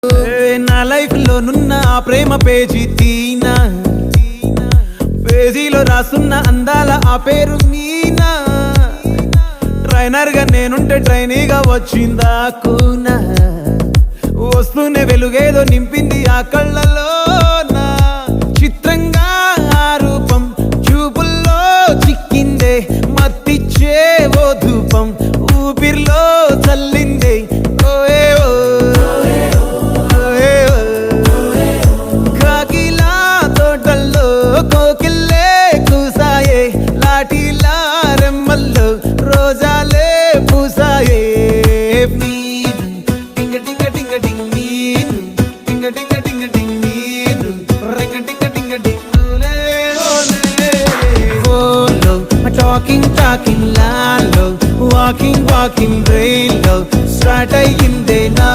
నా లైఫ్ లో నున్న ఆ ప్రేమ పేజీ తీనా, పేజీలో రాసున్న అందాల ఆ పేరు మీనా. ట్రైనర్ గా నేనుంటే ట్రైనీగా వచ్చిందా కూనా, వస్తూనే వెలుగేదో నింపింది ఆ కళ్ళలో. చిత్రంగా ఆ రూపం చూపుల్లో చిక్కిందే, మత్తిచ్చే ఓ ధూపం ఊపిరిలో చల్లిందే. కాకిలా తోటల్లో కోకిల్లే కూసాయే, లాఠీలా రెమ్మల్లో రోజాలే పూసాయే. టింగ టింగ టింగ టింగ్ నీరు, టింగ టింగ టింగ టింగ్ నీరు, రింగ టింగ టింగ టింగ్ ఓలో. టాకింగ్ టాకింగ్ లాలో, వాకింగ్ వాకింగ్ రైల్లో స్టార్ట్ అయ్యిందే నా